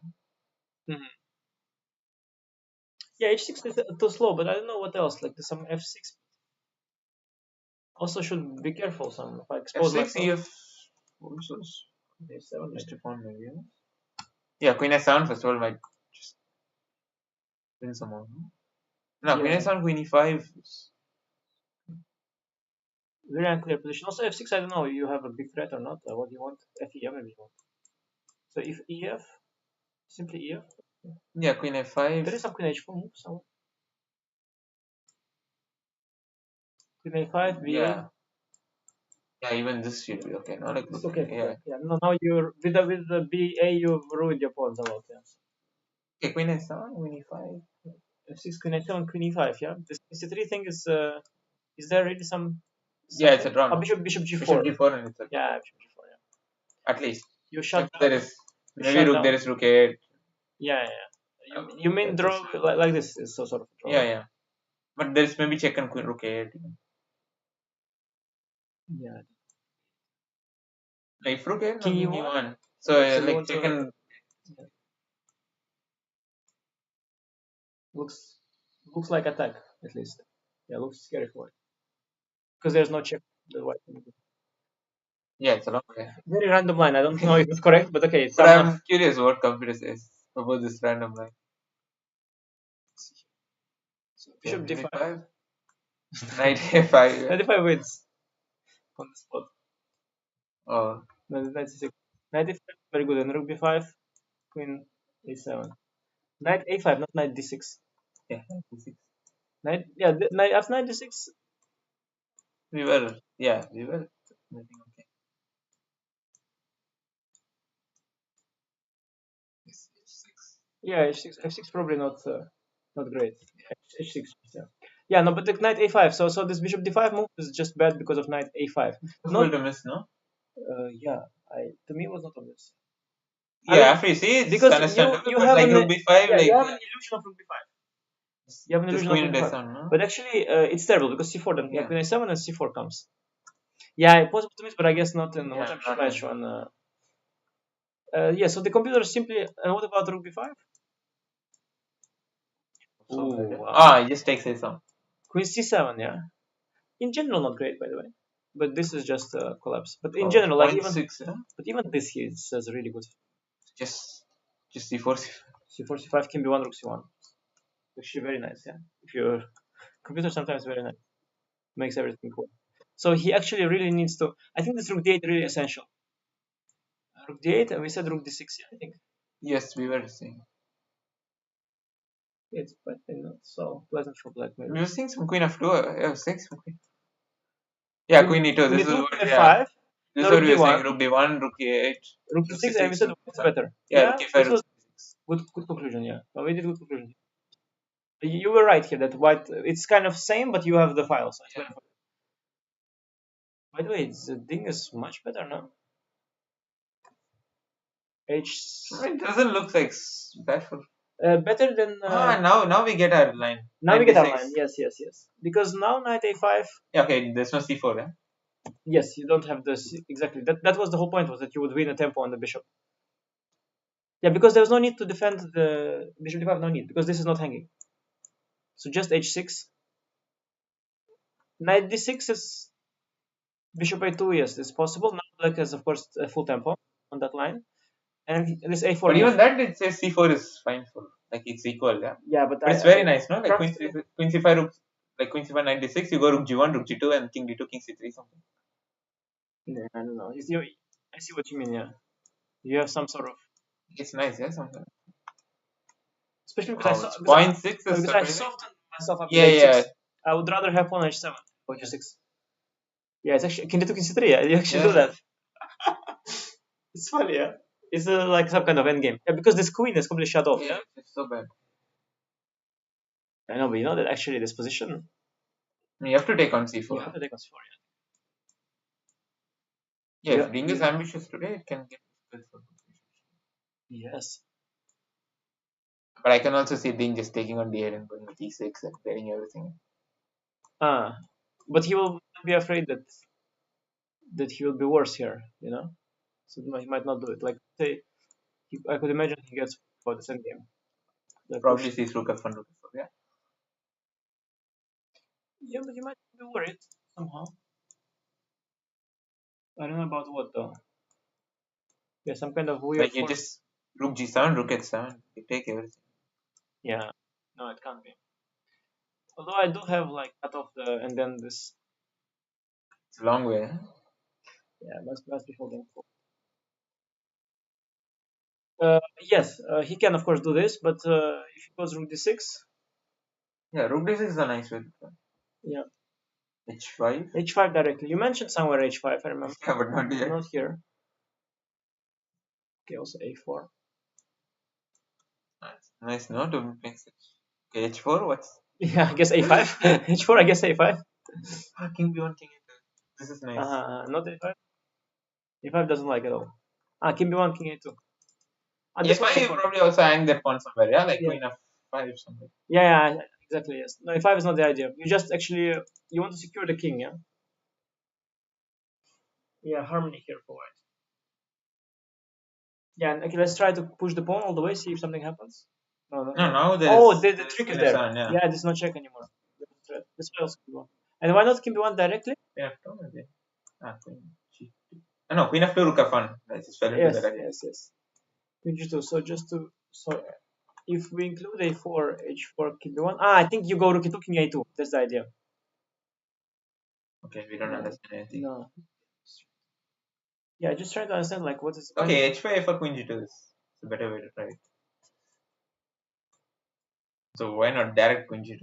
Yeah, h6 is too slow, but I don't know what else. Like there's some f6. Also, should be careful. Some if I expose f6, ef. a7 just a pawn maybe. Yeah, queen a7 first of all might just win some more. No, queen a7, queen e5. Very unclear position. Also, f6. I don't know. You have a big threat or not? What do you want? Fe, maybe you want. So if ef, simply ef. Yeah, queen a5. There is some queen h4 move somewhere. Queen a5, b8. Yeah, even this should be okay. No, like it's okay. Yeah. No, now you're with the ba you've ruined your pawns a lot. Yeah. Okay, queen a7, queen e5. f6, queen a7, queen e5. Yeah. This c3 thing is there really some? Yeah, it's a draw. Bishop g4. Bishop g4 and it's a yeah, bishop g4. Yeah. At least. You shut down. There is maybe rook. There is rook 8. Yeah. You mean draw like this is so sort of draw. Yeah. But there's maybe check and queen rook 8. Yeah. If rook 8, king e1. So like check and. Looks like attack at least. Yeah, looks scary for it because there's no check. The white. Yeah, it's a long way. Very random line. I don't know if it's correct, but okay. But I'm curious what computer says about this random line. So bishop d5. Knight a5. Knight a5 wins on the spot. Oh. No, knight c6. Knight a5, very good. And rook b5, queen a7. Knight a5, not knight d6. Yeah, knight d6. Knight after knight d6. We were. I think okay. Yeah, H6 probably not great. H6, yeah. Yeah, no, but the knight A5. So this bishop D5 move is just bad because of knight A5. Possible Not to miss, no? yeah. I to me it was not obvious. I Yeah, mean, after you see, it's because you understandable, you but have like an rook b5, yeah, you like have an yeah, illusion of rook B5. You have an just illusion of queen rook and B5. s1, no? But actually, it's terrible because C4 then yeah, Yeah, queen A7 and C4 comes. Yeah, it possible to miss, but I guess not in one yeah, championship not match. like On yeah, so the computer simply. And what about rook B5? so bad. Ooh, Yeah. wow. Ah, it just takes a Queen C7, yeah. In general, not great, by the way. But this is just a collapse. But in oh, general, like point even 6, yeah? but even this here says really good. Just just c4, C4, C5, King B1, Rook C1. Actually, very nice. Yeah. If your computer sometimes very nice, makes everything cool. So he actually really needs to. I think this Rook D8 really essential. Rook D8, and we said Rook D6. Yeah, I think Yes, we were seeing. it's but not so pleasant for black We maybe. were seeing some queen f2, yeah, 6. Okay. Yeah, queen e2. Queen This is E2, what, Queen yeah. F5. This No, is what Rook we were saying. D1, Rook b1, rook e8, Rook rook D6, and we c6, said rook what's c5. better. Yeah, Yeah, rook e5, this rook was c6. good conclusion. Yeah, well, we did good conclusion. You were right here that white. It's kind of same, but you have the file, so it's Yeah. better. By the way, the Ding is much better now. H It doesn't look like bad for. better than Now we get our line. now we Knight get our d6. line. Yes, yes, yes. Because now knight A5. Yeah, okay, there's no c4, yeah? Yes, you don't have this exactly. That was the whole point, was that you would win a tempo on the bishop. Yeah, because there was no need to defend the bishop D5. No need, because this is not hanging. So just H6. Knight D6 is bishop A2. Yes, it's possible. Now black has of course a full tempo on that line, and this A4 But move. even that, it says c4 is fine for, like, it's equal, yeah? Yeah, but But it's very nice, no? Like queen c5, rook, like queen c5, knight d6, you go rook g1, rook g2, and king d2, king c3, something. yeah, I don't know. I see what you mean. Yeah, you have some sort of, It's nice, yeah, something. especially because I Wow, saw it's point 6 is because I surprising. softened myself up with Yeah, yeah, H6. I would rather have pawn H7 or G6. Yeah, it's actually King D2, King C3. Yeah, you actually do yeah. that. It's funny. Yeah, it's like some kind of endgame. Yeah, because this queen is completely shut off. Yeah, Yeah, it's so bad. I know, but you know that actually this position You have to take on you c4. have to take us for. Yeah, Yeah, if Ding is ambitious today, it can get difficult for him. yes. But I can also see Ding just taking on d8 and going with e6 and clearing everything. Ah, but he will be afraid that he will be worse here. So he might not do it. Like say, I could imagine he gets for the same game. Like push. Probably sees rook f1, rook f4, yeah. Yeah, but you might be worried somehow. I don't know about what though. Yeah, some kind of weird Like you force. just rook g7, rook h7, you take everything. Yeah, no, it can't be. Although I do have like cut off the and then this. It's a long way. Huh? Yeah, must be holding. Yes, he can of course do this, but if he goes rook d6, Yeah, rook d6 is a nice way to play. yeah, h5. h5 directly. You mentioned somewhere h5, I remember. Yeah, but not yet. Not here. Okay, also a4. Nice, no? To be playing such. Okay, h4, what's. Yeah, I guess a5. h4, I guess a5. King b1, king a2. This is nice. Not a5. a5 doesn't like it all. King b1, king a2. This one a5, you a4. probably also hang that pawn somewhere, yeah? Like Yeah. queen f5 somewhere. Yeah, exactly. Yes. No, a5 is not the idea. You just actually you want to secure the king, yeah. Yeah, harmony here for white. Yeah, and okay, let's try to push the pawn all the way, see if something happens. No. No, now there's. Oh, the trick is queen there. f7, yeah. Yeah, there's no check anymore. This way also king b1. And why not king b1 directly? Queen f2, maybe. Queen g2. No, queen f2, rook f1. I just fell into that idea. Yes. Queen g2. So if we include a4, h4, king b1. I think you go rook e2, king a2. That's the idea. Okay, we don't understand anything. No. Yeah, just trying to understand like what is. Okay, h5 for queen g2 is a better way to try it. So why not direct queen g2?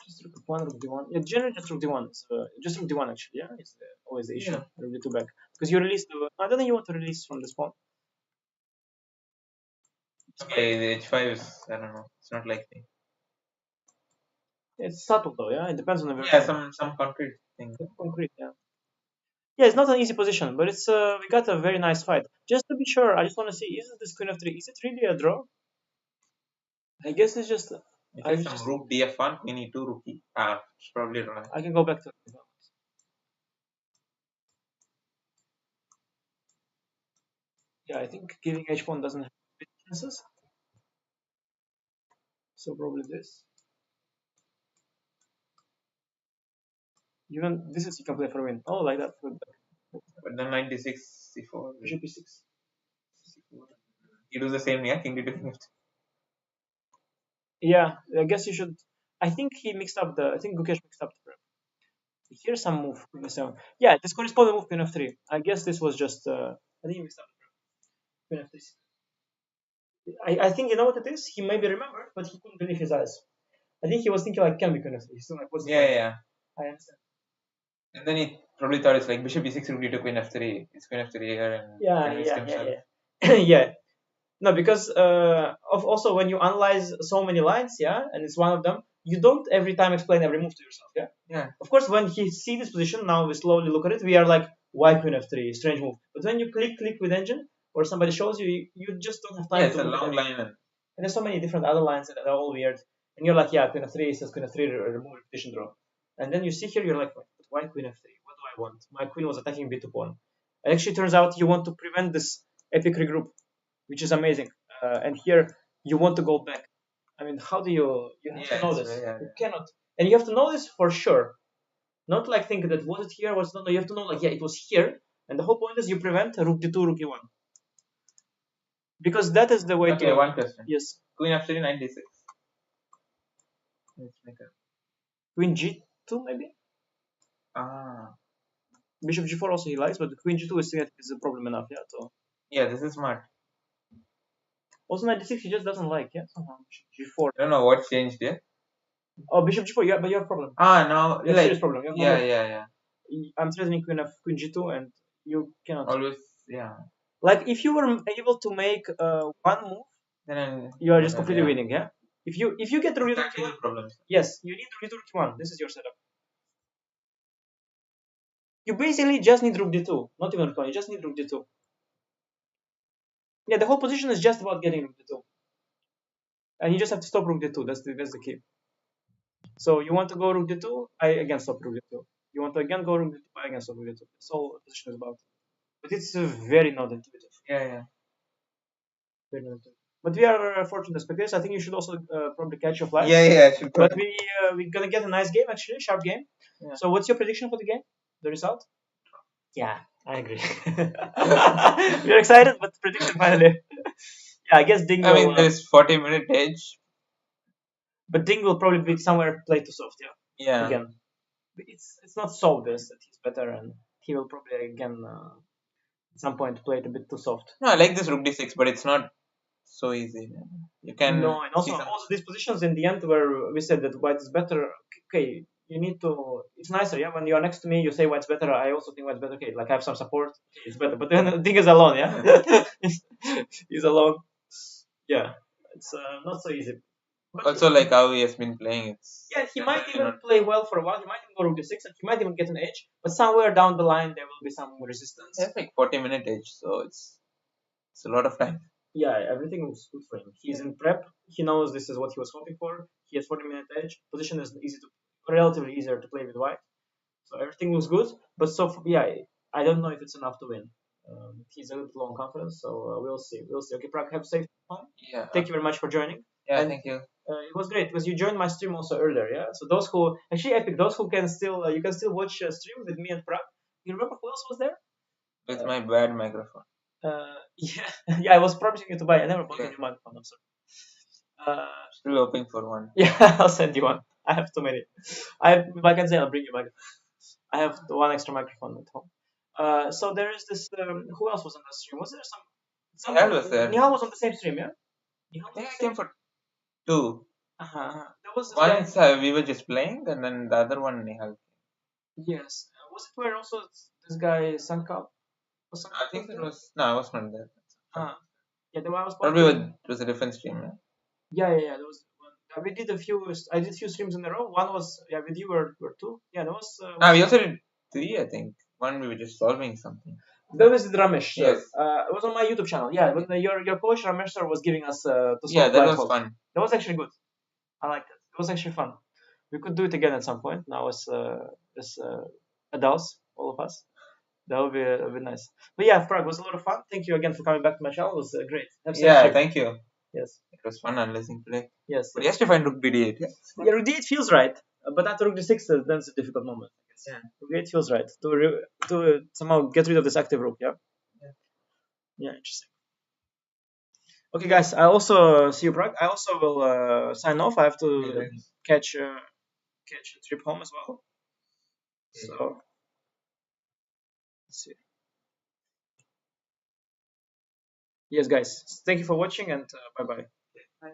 Just rook f1, rook d1. Yeah, generally just rook d1. So just rook d1 actually. Yeah, it's always the issue. Yeah. Rook d2 back because you release the. I don't think you want to release from this pawn. Okay, the H5 is, I don't know, it's not like me. It's subtle though, yeah. It depends on the Yeah, version. some concrete thing. Concrete, yeah. Yeah, it's not an easy position, but it's we got a very nice fight. Just to be sure, I just want to see, is this queen of three? Is it really a draw? I guess it's just. If I it's some just rook df1, queen e2, rook e. Ah, it's probably wrong. I can go back to. Yeah, I think giving h1 doesn't have big chances. So probably this. Even this is you can play for win. Oh, like that. But then knight d6, c4. Bishop b6. C4. You do the same, yeah? King d2, king f2. Yeah, I guess you should. I think he mixed up the. I think Gukesh mixed up the prep. Here's some move. Queen f7. Yeah, this corresponding move queen f3. I guess this was just. I think he mixed up the prep. Queen f3. I think you know what it is. He maybe remembered, but he couldn't believe his eyes. I think he was thinking like can be queen f3. He's still like what's the Yeah, point? yeah. I understand. And then he probably thought it's like bishop b6, rook d2, queen f3. It's queen f3 here and Yeah, convinced yeah, yeah, himself. yeah. yeah. No, because of also when you analyze so many lines, yeah, and it's one of them, you don't every time explain every move to yourself, yeah. Yeah. Of course, when he see this position, now we slowly look at it, we are like, why queen f3, strange move. But when you click with engine, or somebody shows you, you just don't have time Yeah, to it's a look at long everything. line. And And there's so many different other lines that are all weird, and you're like, yeah, queen f3 says queen f3, remove repetition draw. And then you see here, you're like, why queen f3? What do I want? My queen was attacking b2 pawn. It actually turns out you want to prevent this epic regroup, which is amazing. And here you want to go back. I mean, how do you have to yeah, know it's this? very, yeah, You yeah. cannot, and you have to know this for sure. Not like think that was it here, was it not? No, you have to know like yeah, it was here. And the whole point is you prevent rook d2, rook e1, because that is the way Okay, to. one question. Yes, Queen f3, knight d6. Let's make a. queen g2 maybe. Ah. Bishop g4 also he likes, but queen g2 is a problem enough. Yeah. So Yeah, this is smart. also knight d6 he just doesn't like. Yeah. Somehow bishop g4. I don't know what changed here. Oh, bishop g4. Yeah, but you have a problem. Ah, now, You have a serious like, problem. You have no yeah, move. yeah, yeah. I'm threatening queen g2, and you cannot. Always, yeah. Like if you were able to make one move, Then you are what just else, completely yeah. winning. Yeah. If you get rook d2 Tactical problems. yes, you need rook d2 rook e1. This is your setup. You basically just need rook d2, not even rook e1. You just need rook d2. Yeah, the whole position is just about getting rook d2, and you just have to stop rook d2. That's the key. So you want to go rook d2, I again stop rook d2. You want to again go rook d2, I again stop rook d2. That's all the position is about. But it's very not intuitive. Yeah, yeah. Very not intuitive. But we are fortunate spectators. I think you should also probably catch your flight. Yeah, yeah, I should But we're gonna get a nice game actually, sharp game. Yeah. So what's your prediction for the game? The result? Yeah, I agree. We're excited, but prediction finally. Yeah, I guess Ding I will. mean, there's 40-minute edge. But Ding will probably be somewhere play too soft. Yeah. Yeah. Again, it's not so obvious that he's better, and he will probably again at some point play it a bit too soft. No, I like this rook d6, but it's not so easy. You can No, and see also some. these positions in the end where we said that white is better. Okay, you need to. It's nicer, yeah. When you are next to me, you say white's better. I also think white's better. Okay, like I have some support. Okay, it's better. But then Ding is alone, yeah. He's alone. Yeah, it's not so easy. But Also, like how he has been playing, it's yeah, he might definitely even not. play well for a while. He might even go rook d6, and he might even get an edge. But somewhere down the line, there will be some resistance. It's like 40-minute edge, so it's a lot of time. Yeah, everything looks good for him. He's in prep. He knows this is what he was hoping for. He has 40-minute edge. Position is relatively easier to play with white. So everything looks good. But yeah, I don't know if it's enough to win. He's a little low on confidence, so we'll see. We'll see. Okay, Prag, have safe time. Yeah. Thank you very much for joining. Yeah, And thank you. it was great because you joined my stream also earlier. Yeah. So those who actually epic, those who can still you can still watch stream with me and Prag. You remember who else was there? With my bad microphone. Yeah, yeah. I was promising you to buy. I never bought a new microphone. I'm sorry. Still hoping for one. Yeah, I'll send you one. I have too many. If I can say, I'll bring you microphone. I have one extra microphone at home. So there is this. Who else was on the stream? Was there some? Nihal was there. Nihal was on the same stream, yeah. I think I came for two. There was this guy. Once we were just playing, and then the other one Nihal. Yes. Was it where also this guy Sankap? I think it was. No, I was not there. Yeah, the one I was Probably posting. it was a different stream. Yeah? Yeah. There was one. We did a few. I did a few streams in a row. One was with you were two. Yeah, there was. Ah, we also did three, I think. One we were just solving something. That was the Ramesh, sir. Yes. It was on my YouTube channel. Yeah, when your coach Ramesh sir was giving us to Yeah, solve that was blindfold. fun. That was actually good. I liked it. It was actually fun. We could do it again at some point. Now as adults, all of us. That would be nice. But yeah, Prague was a lot of fun. Thank you again for coming back to my channel. It was great. Have a safe Yeah, stream. thank you. Yes. It was fun analyzing play. Yes. But you have to find Rook BD8. Yeah. Yeah, Rook D8 feels right, but after Rook D6, then it's a difficult moment. Yeah. Rook D8 feels right to somehow get rid of this active rook. Yeah. Yeah, interesting. Okay, guys. I also see you, Prague. I also will sign off. I have to catch catch a trip home as well. So let's see. Yes, guys. Thank you for watching and bye bye.